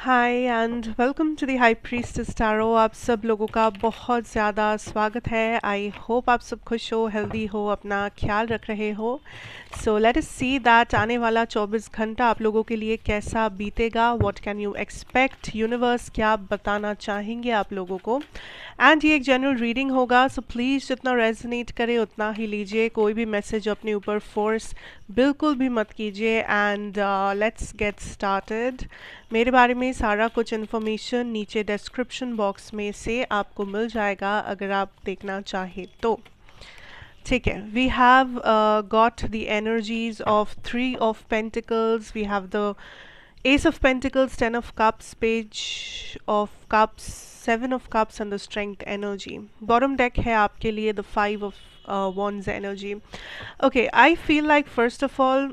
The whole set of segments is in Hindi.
Hi and welcome to the high priestess tarot. आप सब लोगों का बहुत ज़्यादा स्वागत है। आई होप आप सब खुश हो, हेल्दी हो, अपना ख्याल रख रहे हो। So let us see that आने वाला 24 घंटा आप लोगों के लिए कैसा बीतेगा। What can you expect, universe क्या बताना चाहेंगे आप लोगों को। एंड ये एक जनरल रीडिंग होगा, सो प्लीज़ जितना रेजोनेट करे उतना ही लीजिए। कोई भी मैसेज अपने ऊपर फोर्स बिल्कुल भी मत कीजिए। And let's get started. मेरे बारे में सारा कुछ इन्फॉर्मेशन नीचे डिस्क्रिप्शन बॉक्स में से आपको मिल जाएगा अगर आप देखना चाहें तो। ठीक है, we have got the energies of 3 of Pentacles, we have the Ace of Pentacles, 10 of Cups, Page of Cups, 7 of Cups and the Strength energy. Bottom deck है आपके लिए the 5 of Wands energy. Okay, I feel like first of all,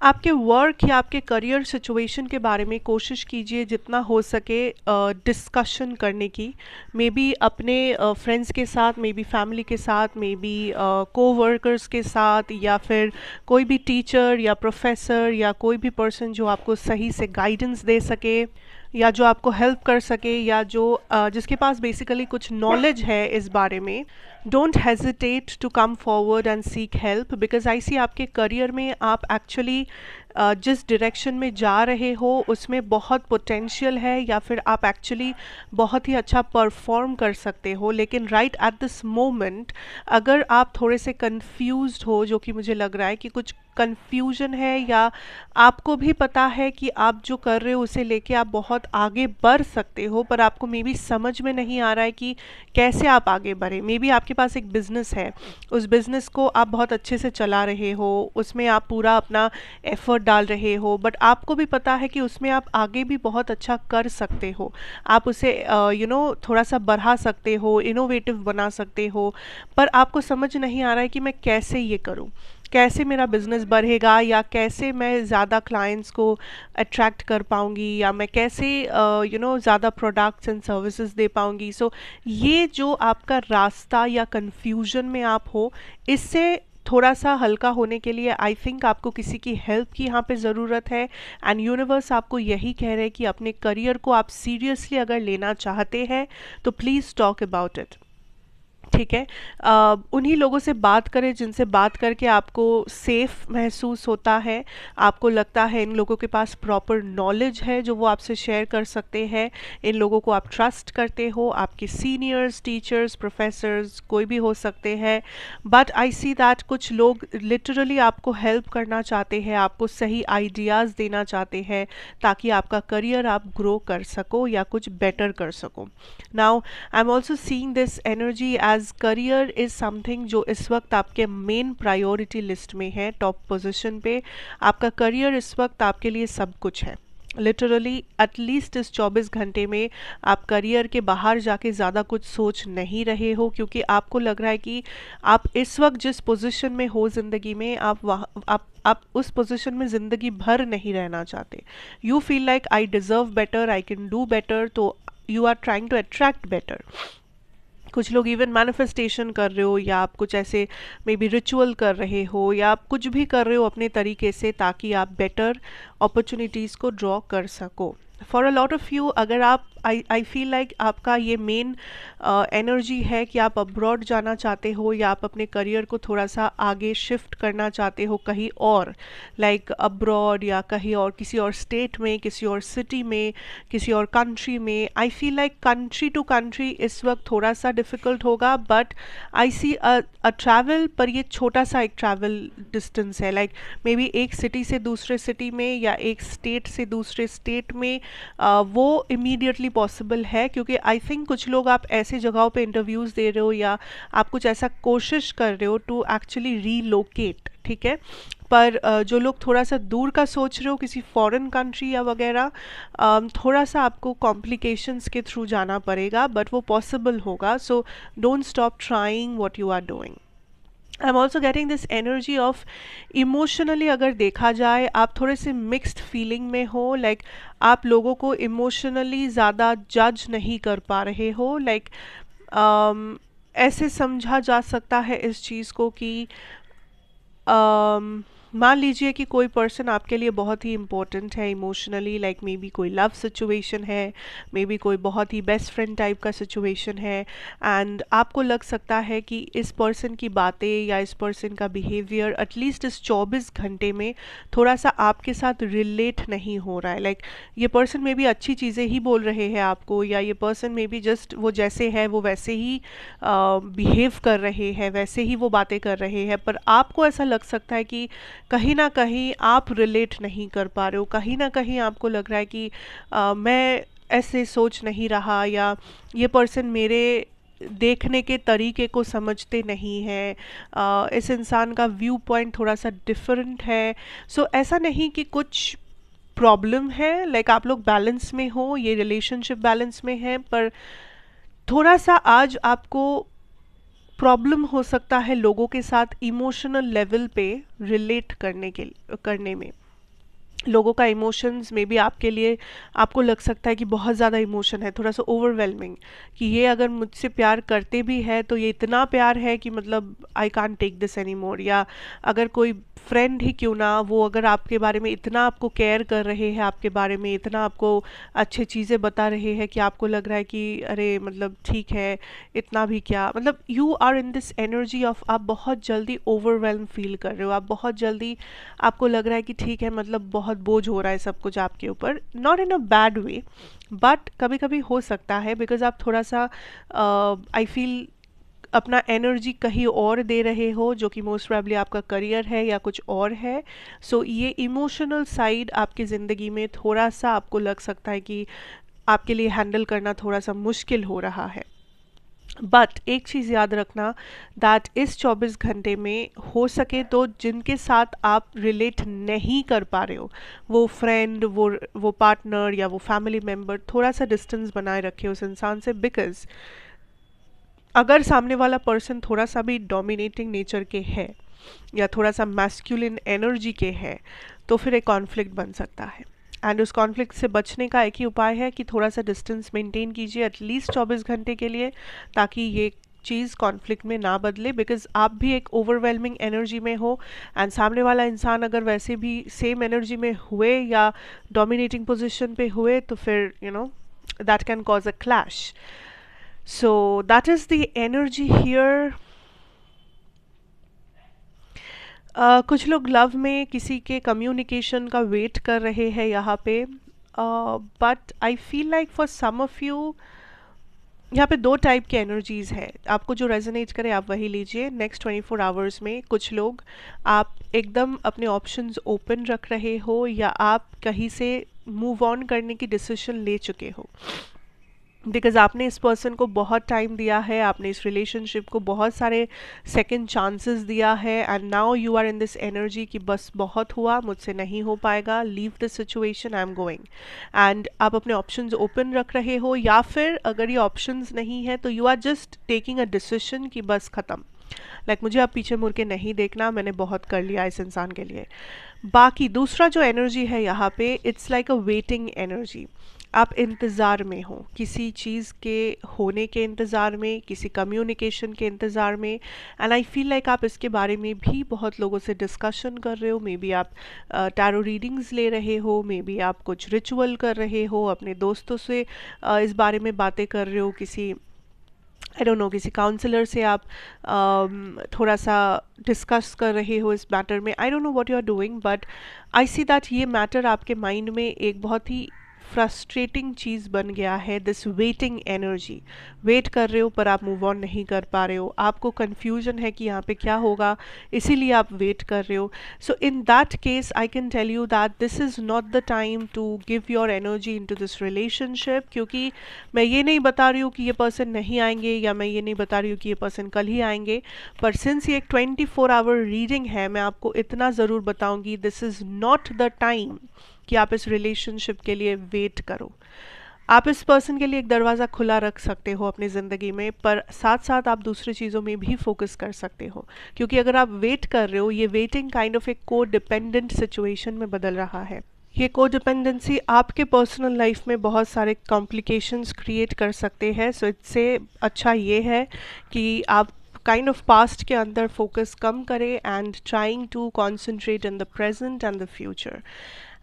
आपके वर्क या आपके करियर सिचुएशन के बारे में कोशिश कीजिए जितना हो सके डिस्कशन करने की। मे बी अपने फ्रेंड्स के साथ, मे बी फैमिली के साथ, मे बी कोवर्कर्स के साथ, या फिर कोई भी टीचर या प्रोफेसर या कोई भी पर्सन जो आपको सही से गाइडेंस दे सके या जो आपको हेल्प कर सके या जो जिसके पास बेसिकली कुछ नॉलेज है इस बारे में। Don't hesitate to come forward and seek help, because I see आपके करियर में आप एक्चुअली जिस डायरेक्शन में जा रहे हो उसमें बहुत पोटेंशियल है, या फिर आप एक्चुअली बहुत ही अच्छा परफॉर्म कर सकते हो। लेकिन राइट एट दिस मोमेंट अगर आप थोड़े से कंफ्यूज्ड हो, जो कि मुझे लग रहा है कि कुछ कंफ्यूजन है, या आपको भी पता है कि आप जो कर रहे हो उसे लेके आप बहुत आगे बढ़ सकते हो, पर आपको मे बी समझ में नहीं आ रहा है कि कैसे आप आगे बढ़े। मे बी आपके पास एक बिज़नेस है, उस बिज़नेस को आप बहुत अच्छे से चला रहे हो, उसमें आप पूरा अपना एफर्ट डाल रहे हो, बट आपको भी पता है कि उसमें आप आगे भी बहुत अच्छा कर सकते हो। आप उसे थोड़ा सा बढ़ा सकते हो, इनोवेटिव बना सकते हो, पर आपको समझ नहीं आ रहा है कि मैं कैसे ये करूं, कैसे मेरा बिजनेस बढ़ेगा, या कैसे मैं ज़्यादा क्लाइंट्स को अट्रैक्ट कर पाऊंगी, या मैं कैसे ज़्यादा प्रोडक्ट्स एंड सर्विसेज दे पाऊंगी। सो ये जो आपका रास्ता या कंफ्यूजन में आप हो, इससे थोड़ा सा हल्का होने के लिए आई थिंक आपको किसी की हेल्प की यहाँ पे ज़रूरत है। एंड यूनिवर्स आपको यही कह रहे हैं कि अपने करियर को आप सीरियसली अगर लेना चाहते हैं तो प्लीज़ टॉक अबाउट इट। ठीक है, उन्हीं लोगों से बात करें जिनसे बात करके आपको सेफ महसूस होता है, आपको लगता है इन लोगों के पास प्रॉपर नॉलेज है जो वो आपसे शेयर कर सकते हैं, इन लोगों को आप ट्रस्ट करते हो, आपके सीनियर्स, टीचर्स, प्रोफेसर्स कोई भी हो सकते हैं। बट आई सी दैट कुछ लोग लिटरली आपको हेल्प करना चाहते हैं, आपको सही आइडियाज़ देना चाहते हैं ताकि आपका करियर आप ग्रो कर सको या कुछ बेटर कर सको। Now I am also seeing this energy as career is something जो इस वक्त आपके मेन प्रायोरिटी लिस्ट में है, टॉप पोजीशन पे। आपका करियर इस वक्त आपके लिए सब कुछ है। लिटरली एटलीस्ट इस 24 घंटे में आप करियर के बाहर जाके ज़्यादा कुछ सोच नहीं रहे हो, क्योंकि आपको लग रहा है कि आप इस वक्त जिस पोजीशन में हो ज़िंदगी में, आप उस पोजीशन में ज़िंदगी भर नहीं रहना चाहते। You feel like I deserve better, I can do better, तो you are trying to attract better. कुछ लोग इवन मैनिफेस्टेशन कर रहे हो, या आप कुछ ऐसे मे बी रिचुअल कर रहे हो, या आप कुछ भी कर रहे हो अपने तरीके से ताकि आप बेटर अपॉर्चुनिटीज़ को ड्रॉ कर सको। For a lot of you, अगर आप आई फील लाइक आपका ये मेन एनर्जी है कि आप अब्रॉड जाना चाहते हो, या आप अपने करियर को थोड़ा सा आगे शिफ्ट करना चाहते हो कहीं और, लाइक अब्रॉड या कहीं और, किसी और स्टेट में, किसी और सिटी में, किसी और कंट्री में। I feel like country to country इस वक्त थोड़ा सा डिफ़िकल्ट होगा, but I C a travel, पर ये छोटा सा एक ट्रैवल डिस्टेंस है, लाइक मे बी एक सिटी से दूसरे सिटी में या एक स्टेट से दूसरे स्टेट में, वो इमीडिएटली पॉसिबल है। क्योंकि आई थिंक कुछ लोग आप ऐसे जगहों पे इंटरव्यूज़ दे रहे हो, या आप कुछ ऐसा कोशिश कर रहे हो टू एक्चुअली रीलोकेट। ठीक है, पर जो लोग थोड़ा सा दूर का सोच रहे हो, किसी फॉरेन कंट्री या वगैरह, थोड़ा सा आपको कॉम्प्लिकेशंस के थ्रू जाना पड़ेगा, बट वो पॉसिबल होगा। So don't stop trying what you are doing. I am also getting this energy of emotionally, अगर देखा जाए आप थोड़े से मिक्स्ड फीलिंग में हो, लाइक आप लोगों को इमोशनली ज़्यादा जज नहीं कर पा रहे हो, लाइक ऐसे समझा जा सकता है इस चीज़ को कि अम, मान लीजिए कि कोई पर्सन आपके लिए बहुत ही इम्पोर्टेंट है इमोशनली, लाइक मे बी कोई लव सिचुएशन है, मे बी कोई बहुत ही बेस्ट फ्रेंड टाइप का सिचुएशन है, एंड आपको लग सकता है कि इस पर्सन की बातें या इस पर्सन का बिहेवियर एटलीस्ट इस 24 घंटे में थोड़ा सा आपके साथ रिलेट नहीं हो रहा है। लाइक ये पर्सन में भी अच्छी चीज़ें ही बोल रहे हैं आपको, या ये पर्सन में भी जस्ट वो जैसे है वो वैसे ही बिहेव कर रहे हैं, वैसे ही वो बातें कर रहे हैं, पर आपको ऐसा लग सकता है कि कहीं ना कहीं आप रिलेट नहीं कर पा रहे हो, कहीं ना कहीं आपको लग रहा है कि मैं ऐसे सोच नहीं रहा, या ये पर्सन मेरे देखने के तरीके को समझते नहीं है, इस इंसान का व्यू पॉइंट थोड़ा सा डिफरेंट है। सो ऐसा नहीं कि कुछ प्रॉब्लम है, लाइक आप लोग बैलेंस में हो, ये रिलेशनशिप बैलेंस में है, पर थोड़ा सा आज आपको प्रॉब्लम हो सकता है लोगों के साथ इमोशनल लेवल पे रिलेट करने में। लोगों का इमोशंस में भी आपके लिए आपको लग सकता है कि बहुत ज़्यादा इमोशन है, थोड़ा सा ओवरवेलमिंग, कि ये अगर मुझसे प्यार करते भी है तो ये इतना प्यार है कि मतलब I can't take this any more. या अगर कोई फ्रेंड ही क्यों ना, वो अगर आपके बारे में इतना आपको केयर कर रहे हैं, आपके बारे में इतना आपको अच्छी चीज़ें बता रहे हैं कि आपको लग रहा है कि अरे मतलब ठीक है, इतना भी क्या, मतलब you are in this energy of, आप बहुत जल्दी ओवरवेलम फील कर रहे हो, आप बहुत जल्दी आपको लग रहा है कि ठीक है मतलब बहुत बोझ हो रहा है सब कुछ आपके ऊपर, not in a bad way, but कभी कभी हो सकता है बिकॉज आप थोड़ा सा आई फील अपना एनर्जी कहीं और दे रहे हो, जो कि मोस्ट प्रोबेबली आपका करियर है या कुछ और है। सो ये इमोशनल साइड आपकी ज़िंदगी में थोड़ा सा आपको लग सकता है कि आपके लिए हैंडल करना थोड़ा सा मुश्किल हो रहा है। बट एक चीज़ याद रखना, दैट इस 24 घंटे में हो सके तो जिनके साथ आप रिलेट नहीं कर पा रहे हो, वो फ्रेंड, वो पार्टनर या वो फैमिली मेम्बर, थोड़ा सा डिस्टेंस बनाए रखे उस इंसान से। बिकॉज अगर सामने वाला पर्सन थोड़ा सा भी डोमिनेटिंग नेचर के है या थोड़ा सा मैस्कुलिन एनर्जी के है, तो फिर एक कॉन्फ्लिक्ट बन सकता है। एंड उस कॉन्फ्लिक्ट से बचने का एक ही उपाय है कि थोड़ा सा डिस्टेंस मेंटेन कीजिए एटलीस्ट 24 घंटे के लिए, ताकि ये चीज़ कॉन्फ्लिक्ट में ना बदले। बिकॉज आप भी एक ओवरवेलमिंग एनर्जी में हो, एंड सामने वाला इंसान अगर वैसे भी सेम एनर्जी में हुए या डोमिनेटिंग पोजिशन पे हुए, तो फिर you know that can cause a clash. So that is the energy here. कुछ लोग लव में किसी के कम्युनिकेशन का वेट कर रहे हैं यहाँ पे, but I feel like for some of you यहाँ पे दो टाइप की एनर्जीज है, आपको जो रेजोनेट करे आप वही लीजिए। नेक्स्ट 24 आवर्स में कुछ लोग आप एकदम अपने ऑप्शंस ओपन रख रहे हो, या आप कहीं से मूव ऑन करने की डिसीजन ले चुके हो, बिकॉज आपने इस पर्सन को बहुत टाइम दिया है, आपने इस रिलेशनशिप को बहुत सारे सेकंड चांसेस दिया है, and now you are in this energy कि बस बहुत हुआ, मुझसे नहीं हो पाएगा, leave this situation, I am going. And आप अपने ऑप्शंस ओपन रख रहे हो, या फिर अगर ये ऑप्शंस नहीं है तो you are just taking a decision कि बस ख़त्म, लाइक मुझे अब पीछे मुड़ के नहीं देखना, मैंने बहुत कर लिया इस इंसान के लिए। बाकी दूसरा जो एनर्जी है यहाँ पे, it's like a waiting energy. आप इंतज़ार में हो, किसी चीज़ के होने के इंतज़ार में, किसी कम्युनिकेशन के इंतज़ार में, एंड आई फील लाइक आप इसके बारे में भी बहुत लोगों से डिस्कशन कर रहे हो। मे बी आप टैरो रीडिंग्स ले रहे हो, मे बी आप कुछ रिचुअल कर रहे हो, अपने दोस्तों से इस बारे में बातें कर रहे हो, किसी आई डोंट नो किसी काउंसलर से आप थोड़ा सा डिस्कस कर रहे हो इस मैटर में। I don't know what you are doing, but I see that ये मैटर आपके माइंड में एक बहुत ही फ्रस्ट्रेटिंग चीज़ बन गया है, दिस वेटिंग एनर्जी। वेट कर रहे हो पर आप मूव ऑन नहीं कर पा रहे हो, आपको कन्फ्यूजन है कि यहाँ पे क्या होगा, इसीलिए आप वेट कर रहे हो। So in that case I can tell you that this is not the time to give your energy into this relationship, क्योंकि मैं ये नहीं बता रही हूँ कि ये पर्सन नहीं आएंगे, या मैं ये नहीं बता रही हूँ कि ये पर्सन कल ही आएंगे, पर सिंस ये एक 24 आवर रीडिंग है, मैं आपको इतना ज़रूर बताऊँगी, this is not the time कि आप इस रिलेशनशिप के लिए वेट करो। आप इस पर्सन के लिए एक दरवाज़ा खुला रख सकते हो अपनी ज़िंदगी में, पर साथ साथ आप दूसरी चीज़ों में भी फोकस कर सकते हो, क्योंकि अगर आप वेट कर रहे हो, ये वेटिंग काइंड ऑफ एक को डिपेंडेंट सिचुएशन में बदल रहा है। ये कोडिपेंडेंसी आपके पर्सनल लाइफ में बहुत सारे कॉम्प्लिकेशंस क्रिएट कर सकते हैं। सो इससे अच्छा ये है कि आप काइंड ऑफ पास्ट के अंदर फोकस कम करें and trying to concentrate in the present and the future.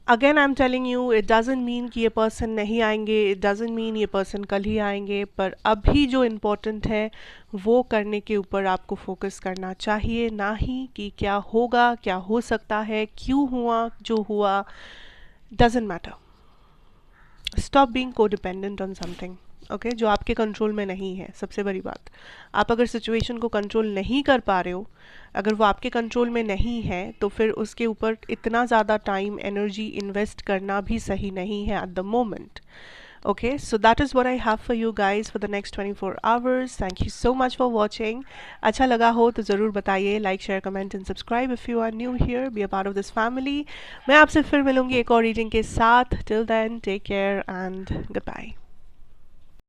Again I am telling you, it doesn't mean कि ये पर्सन नहीं आएंगे, इट डजेंट मीन ये पर्सन कल ही आएंगे, पर अभी जो इम्पोर्टेंट है वो करने के ऊपर आपको फोकस करना चाहिए, ना ही कि क्या होगा, क्या हो सकता है, क्यों हुआ जो हुआ। Doesn't matter. Stop being codependent on something, okay, जो आपके कंट्रोल में नहीं है। सबसे बड़ी बात, आप अगर सिचुएशन को कंट्रोल नहीं कर पा रहे हो, अगर वो आपके कंट्रोल में नहीं है, तो फिर उसके ऊपर इतना ज़्यादा टाइम एनर्जी इन्वेस्ट करना भी सही नहीं है at the moment. Okay, so that is what I have for you guys for the next 24 hours. Thank you so much for watching. अच्छा लगा हो तो ज़रूर बताइए, like share comment and subscribe if you are new here, be a part of this family. मैं आपसे फिर मिलूंगी एक और रीडिंग के साथ। Till then take care and good bye.